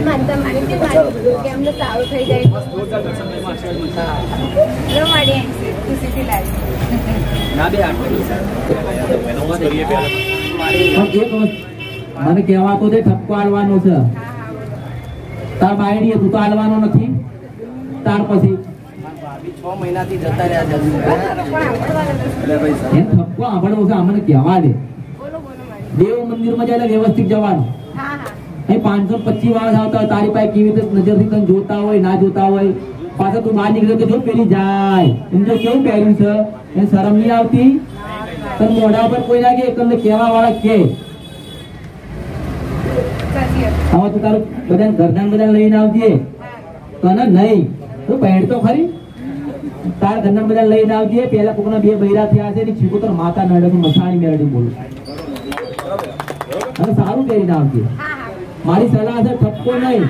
માનતા માની કે મારી કે અમને સારું થઈ જાય લો મારી ખુશીથી લાવી ના બે આટલું કરીએ પહેલા મને કહેવાતો તે ઠપકો આલવાનો છે તાર બાયડી તું તો આલવાનો નથી તાર પછી 6 મહિનાથી જતા રહ્યા જલ્દી એમ ઠપકો આંભળવો છે અમને કહેવા દે દેવ મંદિરમાં જાય વ્યવસ્થિત જવાનું અહીં 525 વાળા આવતા તારી પાસે કેવી રીતે નજરથી તને જોતા હોય ના જોતા હોય પાછા તું બહાર નીકળે તો જો પેલી જાય એમ જો કેવું પહેર્યું છે એને શરમ નહીં આવતી તને મોઢા પર કોઈ લાગે તમને કહેવા વાળા કે હવે તું તારું બધા ઘરના બધા લઈને આવજે તને નહીં તું પહેર તો ખરી તારા ઘરના બધા લઈને આવજે પેલા કોકના 2 બૈરા થયા છે છીકોતર માતા નડે મસાણી મેરડી બોલું અને સારું પહેરીને આવજે મારી સલાહ છે ઠપકો નહીં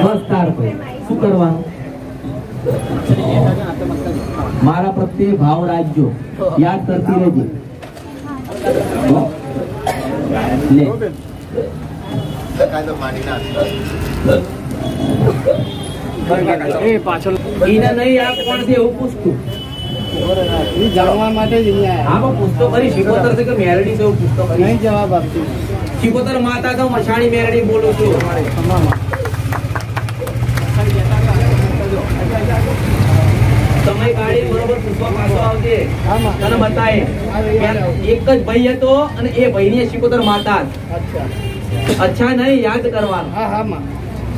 બસ તાર પછી શું કરવાનું મારા પ્રત્યે ભાવ રાખજો યાદ કરતી રહેજે પાછળ એને નહીં આ કોણ છે એવું પૂછતું જાણવા માટે જ હા પૂછતો કરી શિકોતર છે કે મેરડી છે એવું પૂછતો કરી નહીં જવાબ આપતી શિકોતર માતા તો મસાણી મેરડી બોલું છું તમે ગાડી બરોબર પૂછવા પાછો આવજે તને બતાય એક જ ભાઈ હતો અને એ ભાઈની શિકોતર માતા અચ્છા નહીં યાદ કરવાનું હા હા માં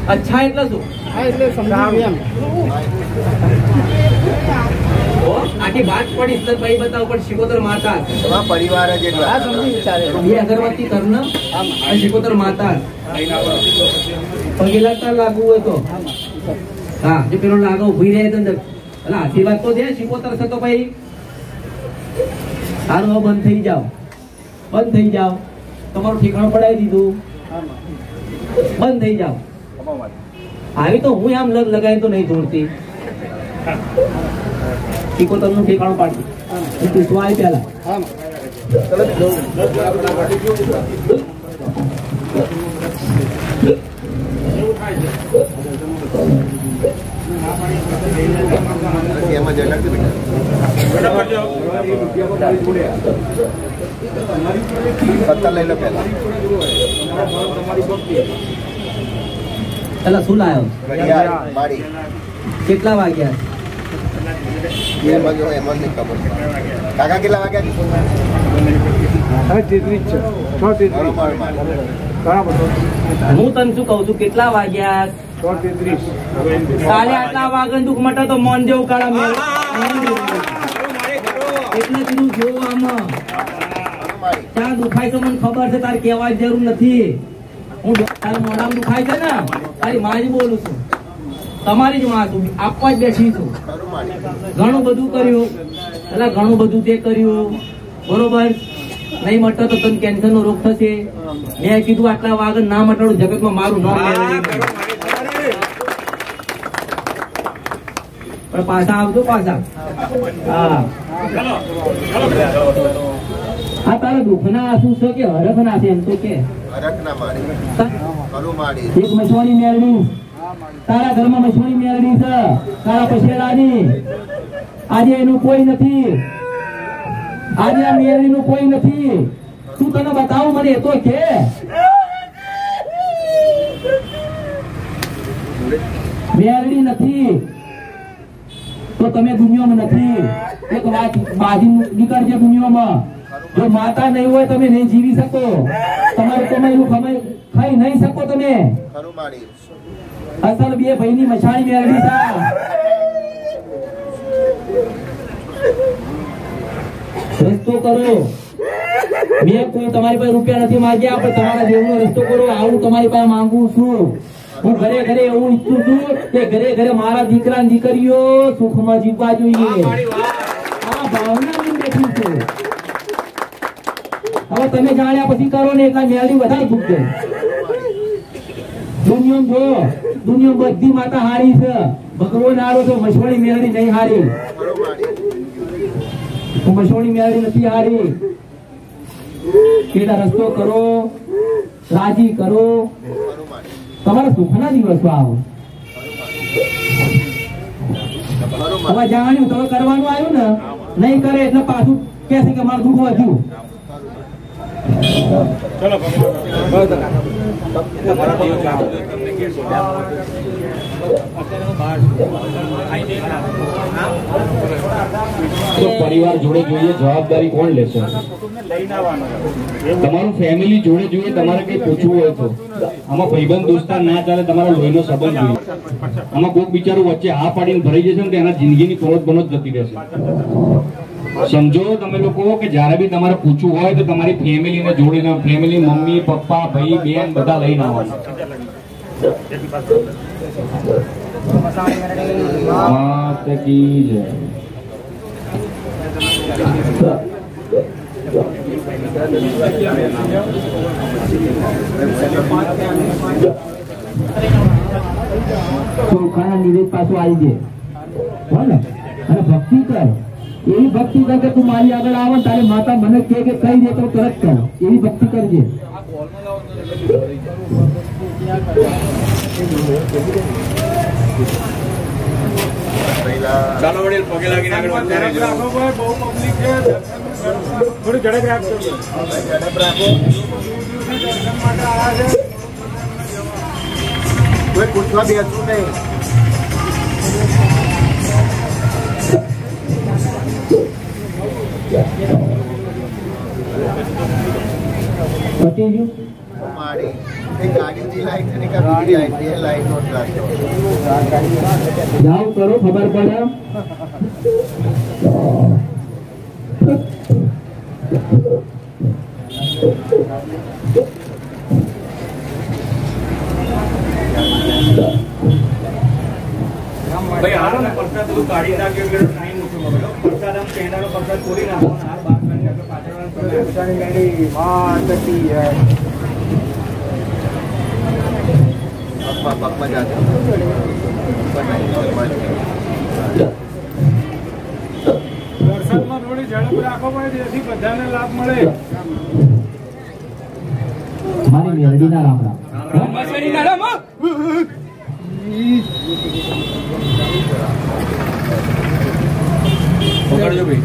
અચ્છા એટલે શું હા એટલે સમજાવી એમ આખી વાત પડી તો ભાઈ બતાવ પણ શિકોતર માતા પરિવાર જ હા સમજી વિચારે બે અગરબત્તી કરણ અને શિકોતર માતા પગે લાગતા લાગુ હોય તો હા જો પેલો લાગો ઉભી રહે તો એટલે આશીર્વાદ તો દે શિકોતર છે તો ભાઈ સારું હવે બંધ થઈ જાઓ તમારું ઠેકાણું પડાવી દીધું બંધ થઈ જાઓ આવી તો હું આમ લગ લગાવી તો નહીં દોડતી શિકોતર નું ઠેકાણું પાડ્યું પૂછવા આવી પેલા પેલા શું લાયો કેટલા વાગ્યા કાકા કેટલા વાગ્યા હું તને શું કઉ છું કેટલા વાગ્યા 6:33 કાલે આટલા વાગ્યા દુઃખ માટે તો મન જેવું કાળા એટલે કીધું જોવું આમાં ત્યાં દુખાય તો મને ખબર છે તારે કહેવાની જરૂર નથી હું તારા મોઢામાં દુખાય છે ને તારી માં જ બોલું છું તમારી જ માં છું આપવા જ બેસી છું ઘણું બધું કર્યું એટલે ઘણું બધું તે કર્યું બરોબર નહીં મટતો તો તને કેન્સર નો રોગ થશે મેં કીધું આટલા વાગણ ના મટાડું જગતમાં મારું નામ પણ પાછા આવજો પાછા હા આ તારા દુઃખ ના આંસુ છે કે હરખ ના છે એમ તો કે એક મસવાની મેળવી તારા ઘરમાં મસવાની મેળવી છે તારા પછેડાની આજે એનું કોઈ નથી આજે આ મેળવી નું કોઈ નથી તું તને બતાવું મને એ તો કે મેળવી નથી તો તમે દુનિયામાં નથી એક વાત બાજી નીકળશે દુનિયામાં જો માતા નહીં હોય તમે નહીં જીવી શકો તમારે કમાયેલું ખાઈ નહીં શકો તમે અસલ બે ભાઈની મસાણી મેળવી છે રસ્તો કરો મેં કોઈ તમારી પાસે રૂપિયા નથી માંગ્યા પણ તમારા દેવનો રસ્તો કરો આવું તમારી પાસે માંગુ છું હું ઘરે ઘરે એવું ઈચ્છું છું કે ઘરે ઘરે મારા દીકરા દીકરીઓ સુખમાં જીવવા જોઈએ આ ભાવના હું બેઠી છું હવે તમે જાણ્યા પછી કરો ને એટલા મેળવી વધારે ભૂખ જાય દુનિયા બધી માતા હારી છે ભગવાન હારો છો મસવાણી મેળવી નહીં હારી મસોણી મેળવી નથી હારી. કેડા રસ્તો કરો, રાજી કરો, તમારા સુખના દિવસો આવો. હવે જાણ્યું તમે કરવાનું આવ્યું ને, નહીં કરે એટલે પાછું કે છે કે મારું દુઃખ વધ્યું. તો પરિવાર જોડે જોઈએ જવાબદારી કોણ લેશે? તમારું ફેમિલી જોડે જોઈએ. તમારે કઈ પૂછવું હોય તો આમાં ભાઈબંધ દોસ્તાર ના ચાલે, તમારો લોહીનો સંબંધ જોઈએ. આમાં કોઈક બિચારું વચ્ચે હા પાડીને ભરાઈ જશે ને તો એના જિંદગીની પરોત બનોત જતી રહેશે. સમજો તમે લોકો કે જયારે બી તમારે પૂછવું હોય તો તમારી ફેમિલીને જોડીને, ફેમિલી મમ્મી પપ્પા ભાઈ બેન બધા લઈને આવવાના. માત કી જય. ચોખાના નિવેદ પાછું આવી જાય અને ભક્તિ કર. એવી ભક્તિ કર કે તું મારી આગળ આવે તારી માતા મને કે કઈ દે તો તરત કર. એવી ભક્તિ કરજે. ચાલો વડીલ પગે લાગીને આગળ વધતા રહેજો. બહુ પબ્લિક છે, થોડી ઝડપ રાખજો. ઝડપ રાખો. દર્શન માટે આવ્યા છે. કોઈ પૂછવા બેસવું નહીં. પતી ગયું. જાઓ કરો, ખબર પડે. ભાઈ હારો ને પ્રસાદ બધું કાઢી નાખ્યો એટલે ટાઈમ ઓછો મળ્યો. પ્રસાદ આમ પેંડાનો પ્રસાદ તોડી નાખો ને હાર બહાર કાઢી નાખો. પગમાં જાજો. દર્શનમાં થોડી ઝડપ રાખો પડે જેથી બધાને લાભ મળે. મારી મેરડીના રામ રામ. પકડજો ભાઈ.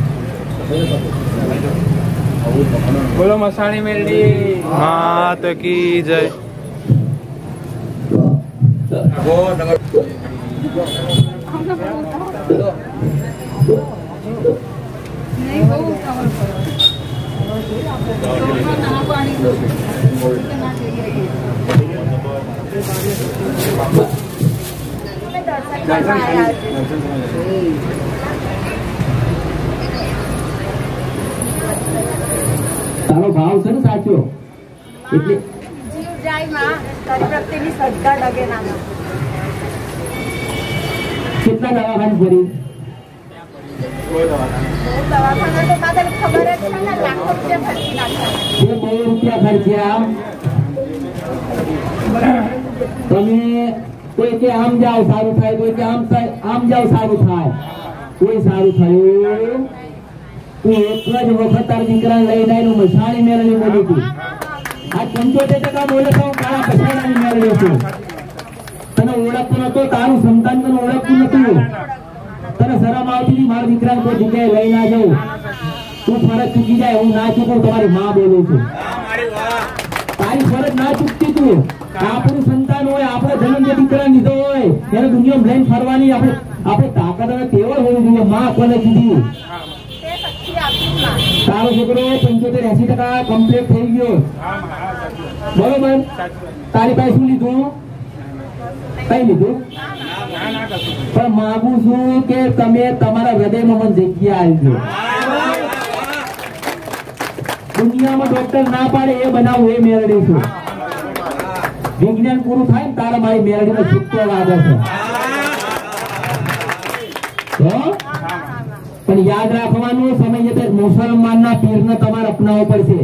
બોલો મસાણી મેરડી માત કી જય. નહીં બહુ ખબર તારો ભાવ છે ને સાચો એટલે જીવ જાય માં તારી પ્રત્યેની શ્રદ્ધા ડગે ના. કેટલા દવાખાને ફરી? દવાખાના તો મારે ખબર જ છે ને, લાખો રૂપિયા ખર્ચી નાખ્યા. જે 2 રૂપિયા ખર્ચ્યા. તમે કોઈ કે આમ જાઓ સારું થાય, કોઈ કે આમ જાઓ સારું થાય. કોઈ સારું થયું. તું એક જ વખત તારા દીકરાને લઈને આવીને મસાણી મેળવી બોલી હતી. આ 75% બોલે તો કાળા પછાડાની મેળવી છું. તને ઓળખતો નતો, તારું સંતાન તને ઓળખતું નતું. તને શરમ આવતી હતી મારા દીકરાને કોઈ જગ્યાએ લઈ ના જવું. તું ફરજ ચૂકી જાય, હું ના ચૂકું, તમારી માં બોલું છું. તારી ફરજ ના ચૂકતી તું. આપણું સંતાન હોય, આપણો જન્મ જે દીકરા લીધો હોય એને દુનિયામાં લઈને ફરવાની આપણે તાકાત અને તેવડ હોવી જોઈએ. માં કોને કીધી? તારો છોકરો 75-80% કમ્પ્લીટ થઈ ગયો, બરોબર? તારી પાસે શું લીધું? કઈ લીધું? પણ માંગુ છું કે તમે તમારા હૃદયમાં મને જગ્યા આપજો. દુનિયામાં ડોક્ટર ના પાડે એ બનાવું, એ મેળવી છું. વિજ્ઞાન પૂરું થાય ને તારા મારી મેળવીનો છૂટકો લાગે છે. પણ યાદ રાખવાનું, સમય જતે મુસલમાનના પીરને તમારે અપનાવવો પડશે.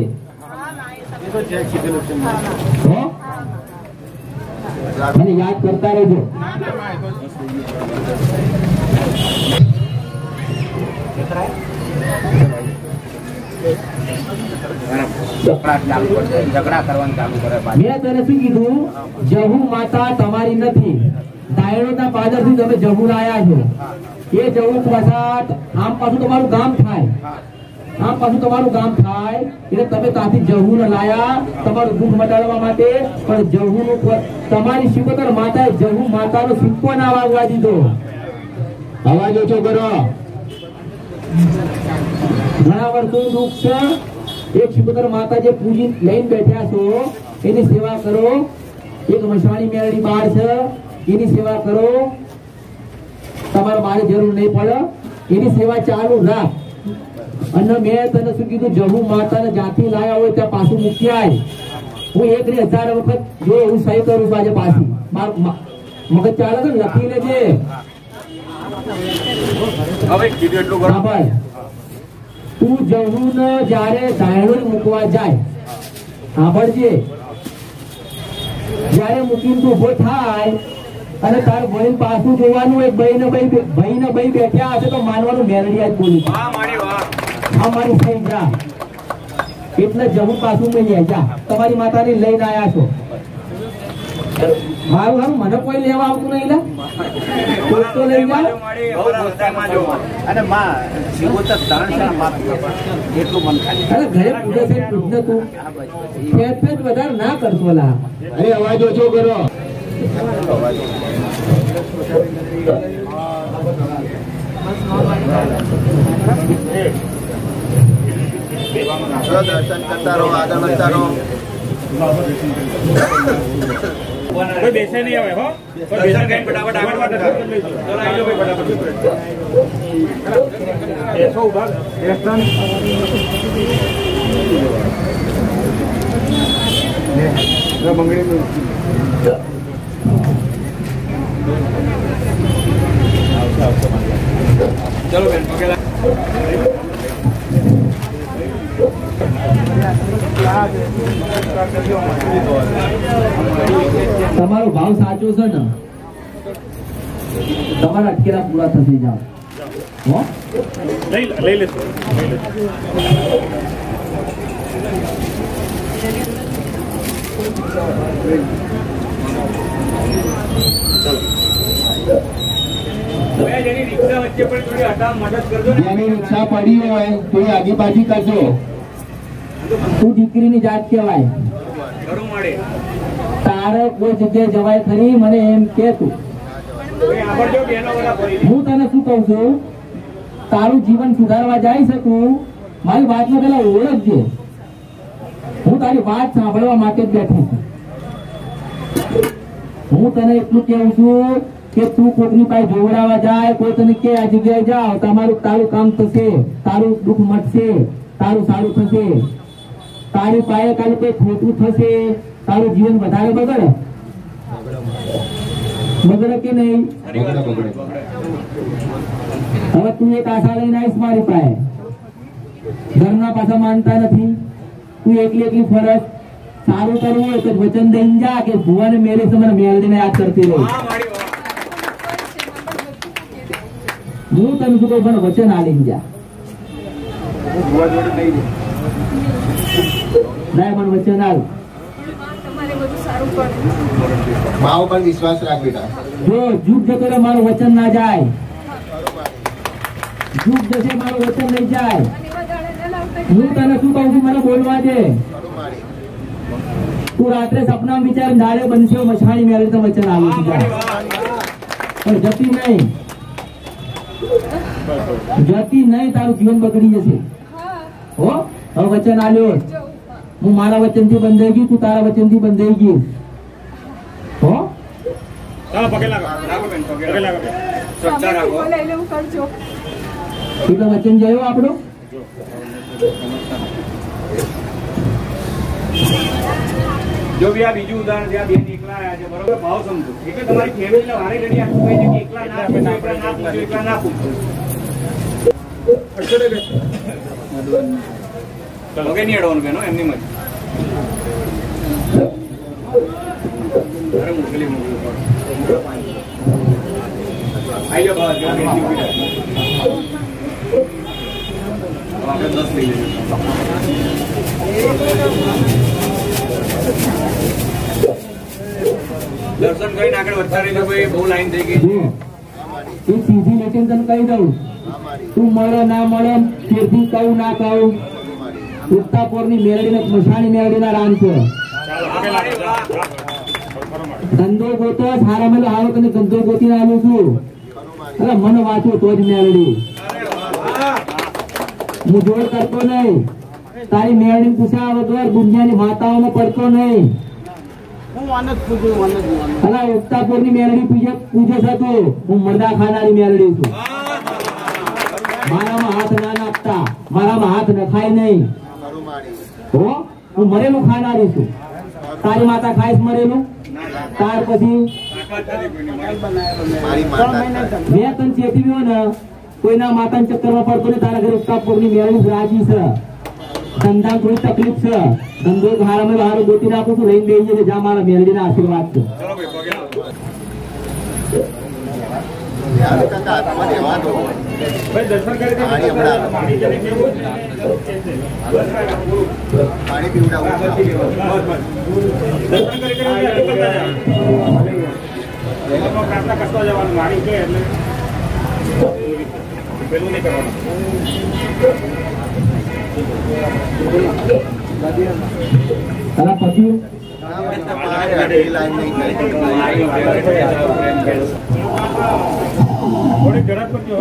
મને યાદ કરતા રહેજો. ઝઘડા કરવાનું ચાલુ કરે. મેં તને શું કીધું? જહુ માતા તમારી નથી, દાયણોના પાદરથી તમે જહુ લાયા છો. એ જહુ પ્રસાદ આમ પાછું તમારું ગામ થાય, આમ પાછું તમારું ગામ થાય એટલે તમે ત્યાંથી જહુ ને લાયા તમારું દુઃખ મટાડવા માટે. પણ જહુ નું તમારી શિકોતર માતાએ જહુ માતાનો સિક્કો ના વાગવા દીધો. અવાજ ઓછો કરો. ઘણા વર્ષોનું દુઃખ છે. એક શિકોતર માતા જે પૂજી લઈને બેઠ્યા છો એની સેવા કરો. એક મસાણી મેળડી બાર છે એની સેવા કરો. તમારે મારી જરૂર નહીં પડે, એની સેવા ચાલુ રાખ. અને મેં તને શું કીધું? જહુ માતાને જ્યાંથી લાયા હોય ત્યાં પાછું મૂકી આય. હું 1000 વખત જો હું સહી કરું છું આજે પાછી. મગજ ચાલે છે, લખી લેજે. હવે કીધું એટલું કરો. ભાઈ તું જહુ ને જયારે દાયણો મૂકવા જાય, સાંભળજે, જયારે મૂકીને તું ઉભો થાય અને તાર ભાઈ પાછું જોવાનું, એક ભાઈ ને ભાઈ બેઠ્યા હશે તો માનવાનું મેરડિયા જ બોલું. આ મારી થઈ જા એટલે જહુ પાછું મેં જા. તમારી માતાને લઈને આયા છો. મારું હારું મને કોઈ લેવા આવતું નહીં. લે કોઈ તો લઈ જા. અને માં શિકોતર ધારણ છે એટલું મન ખાલી. અરે ઘરે પૂજે છે પૂજને તું ફેર વધારે ના કરશો. લા અરે અવાજ ઓછો કરો. દર્શન કરતા રહો, આગળ વધતા રહો. કોઈ બેસે નહીં આવે હો. દર્શન કરીને ફટાફટ આગળ વધતા રહો. ચલો આવી જાઓ ભાઈ ફટાફટ. બેસો ઉભા. બેસતા નહીં. બંગડી ચલો બેન પગે લાગ. તમારો ભાવ સાચો છે ને? તમારા અટકેલા પૂરા થશે. જાઓ હો, લઈ લેશો. જેની રિક્ષા વચ્ચે પણ થોડી હટાવ મદદ કરજો. જેની રિક્ષા પડી હોય તો એ આગીબાજી કરજો. તું દીકરીની જાત કહેવાય. ઘરું મળે. તારે કોઈ જગ્યાએ જવાય ખરી? મને એમ કે તું. આવડજો બેનો બધા ફરી. હું તને શું કઉ છું? તારું જીવન સુધારવા જાય શકું. મારી વાતને પેલા ઓળખજે. હું તારી વાત સાંભળવા માટે જ બેઠો છું. હું તને એટલું કેવું છું કે તું કોઈની પાસે જોવડાવવા જાય, કોઈ તને કે આ જગ્યાએ જાઓ, તારું કામ થશે, તારું દુઃખ મટશે, તારું સારું થશે. તારી પાસે કાલે કોઈ ખોટું થશે, તારું જીવન વધારે બગડે. બગડે કે નહીં? હવે તું એક આશા લઈને આવીશ મારી પાસે. ઘરના પાછા માનતા નથી. તું એકલી ફરજ. સારું કરવું હોય તો વચન દઈને જા કે ભુવાને મેરે છે મને મેલડીને યાદ કરતી રહી. હું તને શું કહું? મને વચન આલીને જા. ના મને વચન આલ. તમારે બધું સારું પડે. મા ઉપર વિશ્વાસ રાખ બેટા. જો જૂઠ જતો રહે મારું વચન ના જાય. જૂઠ જશે મારું વચન નહીં જાય. અને એવા દાડે ન લાવતા. હું તને શું કહું છું? મને બોલવા દે. તું રાત્રે સપના વિચાર દાડે બનશે મછાણી મેળવી તો વચન આવું છું. પણ જતી નહીં, જતી નહીં. તારું જીવન બગડી જશે. હા હો, હવે વચન આલ્યો. જવું. હું મારા વચન થી બંધાઈ ગયું, તું તારા વચન થી બંધાઈ ગયું. હો, ચાલો પગે લાગો. રાખો બેન પગે લાગો. શ્રદ્ધા રાખો. બોલે એટલે હું કરજો. એટલે વચન જયો આપણું. જો બી આ બીજું ઉદાહરણ જ્યાં બેન એકલા આવ્યા છે, બરોબર, ભાવ સમજો. એટલે તમારી ફેમિલીને વારે ઘડી આખું કહે છે કે એકલા ના પૂછો, એકલા ના પૂછો. પગે નહીં અડવાનું બેનો, એમની મત. અરે મોકલી આવી જાઓ બહાર. આપણે 10 લઈ લઈએ. દર્શન કરીને આગળ વધતા રહીને ભાઈ બહુ લાઈન થઈ ગઈ. એ સીધી લેટીને તને કહી દઉં, તું મળે ના મળે, તેથી કહું ના કહું, ઉત્તાપોરની મેળડીને મસાણી મેળડીના રામ છે. ધંધો ગોતો સારા મેલો હારો તને ધંધો ગોતી આવ્યો છું. અરે મન વાંચું તો જ મેળડી, હું જોડ કરતો નહીં. તારી મેળડી પૂછ્યા વગર દુનિયાની માતાઓને પડતો નહીં. અલા ઉત્તાપોરની મેળડી પૂછે છે તું, હું મરદા ખાનારી મેળડી છું. મારામાં હાથ ના નાખતા, મારામાં હાથ નખાય નહીં. હો, હું મરેલું ખાનારી છું. તારી માતા ખાઈશ મરેલું? ત્યાર પછી મેં તને ચેતવ્યો ને, કોઈના માતાના ચક્કરમાં પડતો ને. તારા ઘરે ઉત્તાપોરની મેળડી રાજી છે. ધંધા થોડી તકલીફ છે. ધંધો હારામાં હારો ગોતી નાખું છું, લઈને બેસી જશે. જા મારા મેળડીના આશીર્વાદ છે. દર્શન કરી પાણી પીવડાવું. પ્રાર્થના કરતો જવાનું મારી છે એટલે પેલું નહીં કરવાનું. તારા પતિ થોડીક ઝડપ કરજો.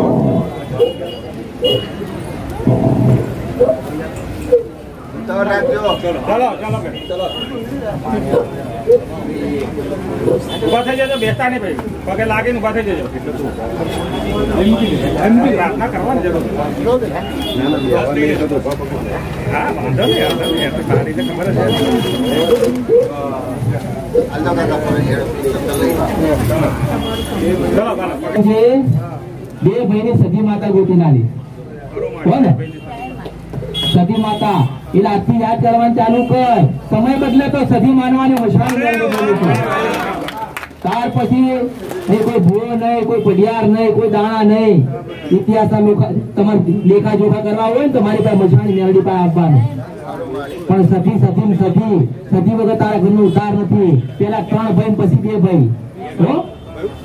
ચાલો ચાલો ઉભા થઈ જજો, બેસતા નહીં ભાઈ, પગે લાગીને ઉભા થઈ જજો. પ્રાર્થના કરવાની જરૂર. હા વાંધો નહીં, સારી રીતે ખબર છે. બે ભાઈને સતી માતા ગોતી નાલી કોને? સતી માતા. એટલે આજથી યાદ કરવાનું ચાલુ કર. સમય બદલે તો સતી માનવાની મશાન. ત્યાર પછી કોઈ ભૂવો નહીં, કોઈ પડિયાર નહીં, કોઈ દાણા નહીં. ઇતિહાસ તમારે લેખા જોખા કરવા હોય ને તમારી પાસે મશાની મેળડી પાસે આપવાનું. પણ સતી સતી સતી સતી વગર તારા ઘરનો ઉદ્ધાર નથી. પેલા 3 ભાઈ પછી 2 ભાઈ.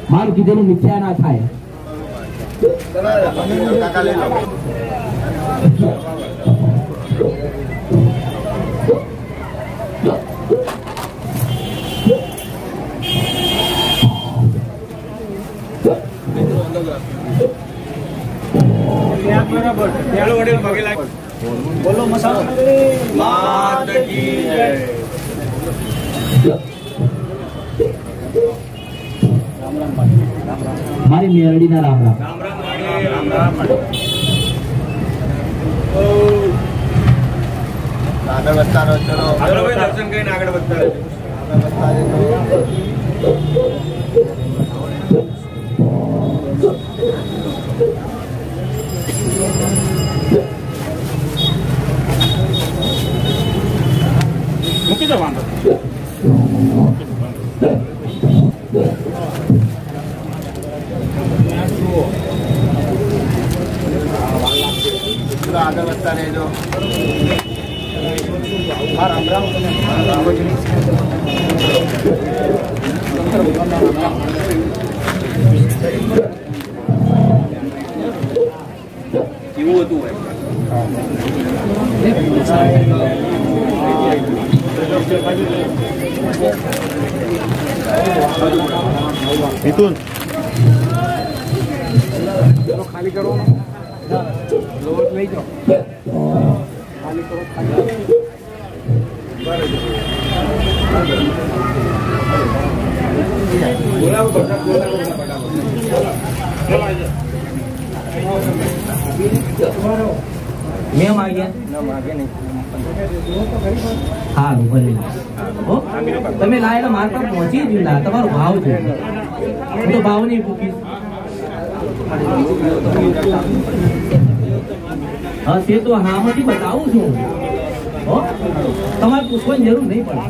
મારું કીધેલું મિથ્યા ના થાય. બોલો માત કી જય. મારી મેરડીના રામ રામ. આગળ વધતા રહો. ચલો આગળ દર્શન કરીને આગળ વધતા રહો. મૂકી દો વાંધો. આગળ વધતા રહેજો. કેવું હતું મિથુન ખાલી કરો લોટ લઈ જાઓ. ખાલી કરો બોલાવો બધા બોલાવો. મેં માગ્યા હા ભલે. તમે લાયેલા માર પર પહોંચી જ ના. તમારો ભાવ છે, હું તો ભાવ નહીં પૂછીશ. હા તે તો હામાંથી બતાવું છું. તમારે પૂછવાની જરૂર નહીં પડે.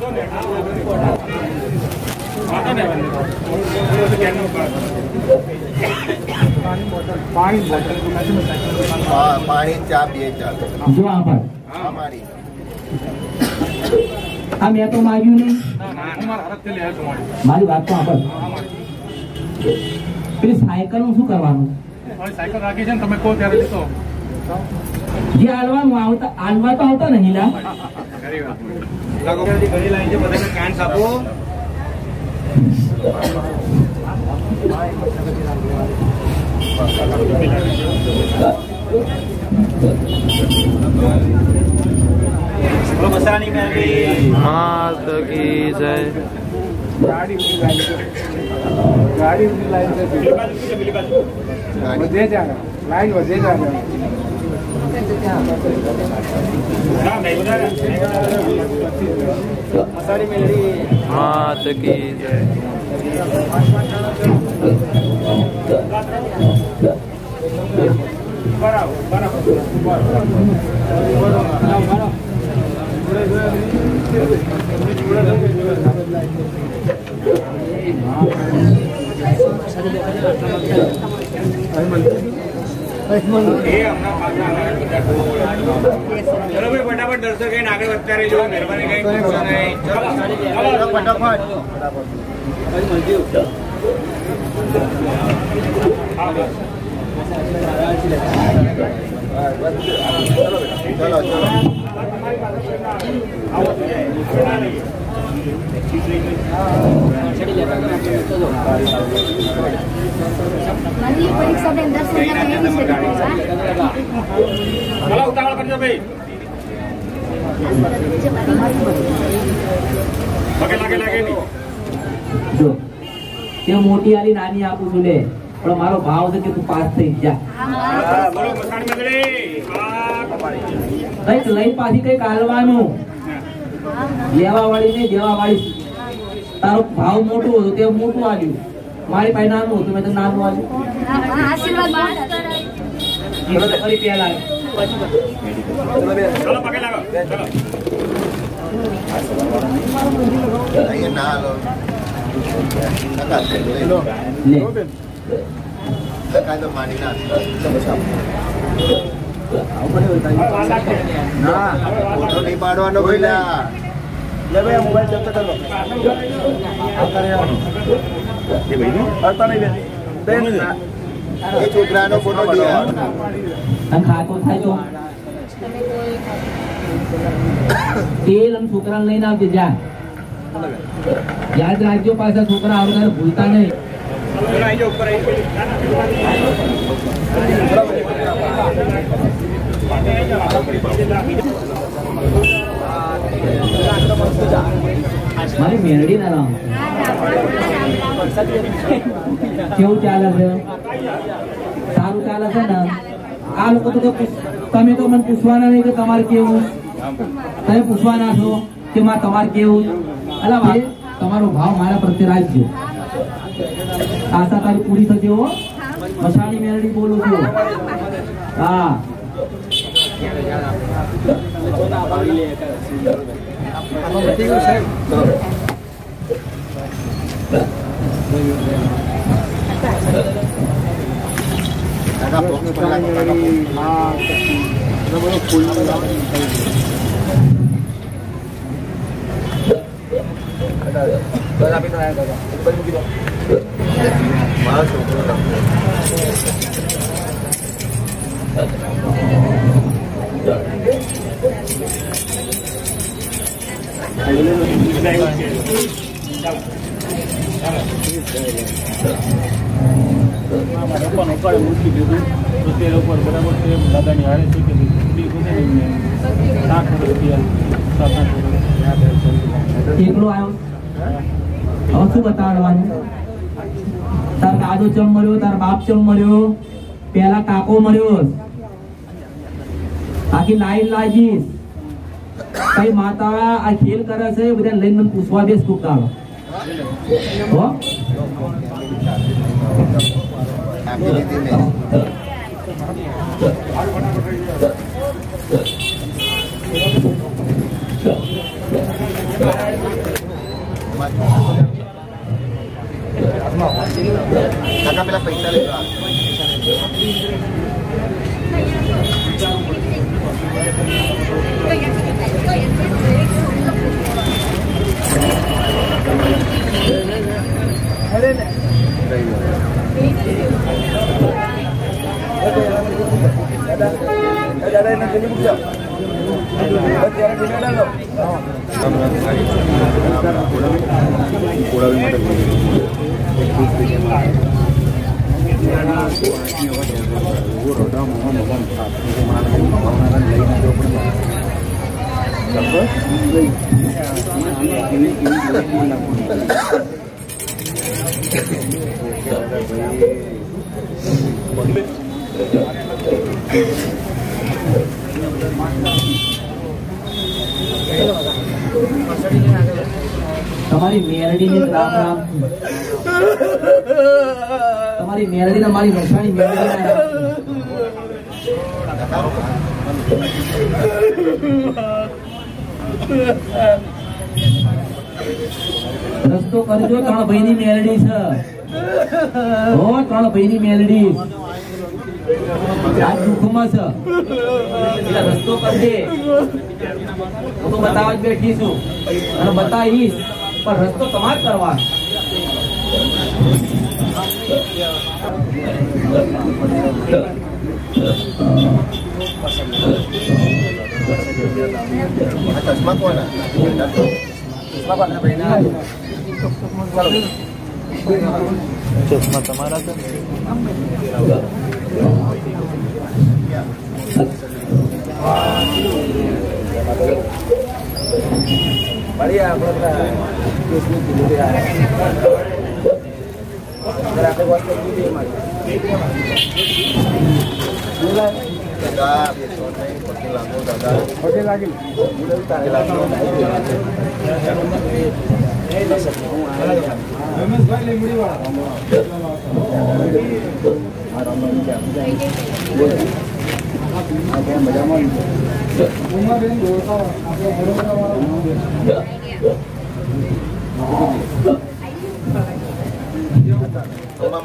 વાંધો નહીં. પાણી બોટલ પાણી ચા પીએ ચાલો જો આ પર અમારી આ મેં તો માગ્યું નહીં, અમારા હાથથી લે તમારી મારી વાત તો આ પર. પેલી સાયકલ નું શું કરવાનું? હવે સાયકલ રાખી છે ને તમે કહો ત્યારે જતો જે હાલવાનું હાલવા તો આવતા નહીં લા. ઘણી લાઈન છે બધાને કાન આપો મસાની મેળવી मात की जय. ગાડી ઉની લાઈન છે વધે જા લાઈન વધે જા મસાની મેળવી मात की जय. ચલો ભાઈ ફટાફટ દર્શક કહીને આગળ વધતા રહેજો મહેરબાની કઈ ફટાફટ મારી પરીક્ષા બેન 10 ચલો ઉતાવળ કરજો ભાઈ લાગે નહીં જો તે મોટી આલી નાની આપું છું લે, પણ મારો ભાવ છે કે તું પાસ થઈ જા. બોલો મસાણી મેળવી કઈક લઈ પાછી કઈક હાલવાનું, લેવા વાળી નહીં દેવા વાળી. તારો ભાવ મોટું હતું તે મોટું આવ્યું, મારી પાસે નાનું હતું મેં તો નાનું આવ્યું. આશીર્વાદ એ તો ફરી પહેલા ચલો પગે લાગો ચલો અહીંયા ના લો લે તો માની ના ફોટો નહીં પાડવાનો ભાઈલા લે ભાઈ મોબાઈલ જપ્ત કરો એ છોકરાનો ફોટો દિયા અને ખાતો થાય તો તેલ અને છોકરાને લઈને આવજે જા. યાદ રાખજો પાછા છોકરા આવતા ભૂલતા નહીં. મારી મેરડી ના રામ કેવું ચાલે છે? સારું ચાલે છે ને? આ લોકો તો તમે તો મને પૂછવાના નહીં કે તમારે કેવું, તમે પૂછવાના છો કે તમારે કેવું. અલા ભાઈ તમારો ભાવ મારા પ્રત્યે રાખજો. આશા તારી પૂરી થશે હો. મસાણી મેરડી બોલું છું. હા એકલો આવ્યો હવે શું બતાડવાનું? તાર દાદો ચમ મળ્યો, તાર બાપ ચમ મળ્યો, પેલા કાકો મળ્યો, આખી લાઈન લાગીશ. કઈ માતા આ ખેલ કરે છે બધા લઈને મને પૂછવા દેશ ખૂબ કાળો હો. કાકા પેલા પૈસા લેવા તમારી મેરડીને રામ રામ, તમારી મેરડી ને મારી મસાણી મેરડી રસ્તો કરજો. 3 ભાઈની મેરડી છે. 3 ભાઈની મેરડી આજ દુઃખમાં છે એટલે રસ્તો કરજે. હું તો બતાવવા જ બેઠી છું અને બતાવીશ, પણ રસ્તો તમારે કરવાનો. ચશ્મા કોના? ચશ્મા તમારા છે.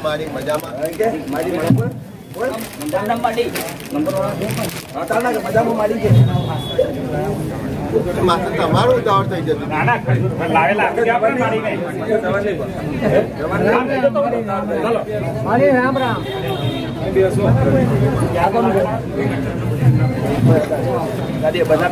મારી મજામાં માત્ર તમારું ઉતાવળ થઈ જતું. રામ રામ. બધા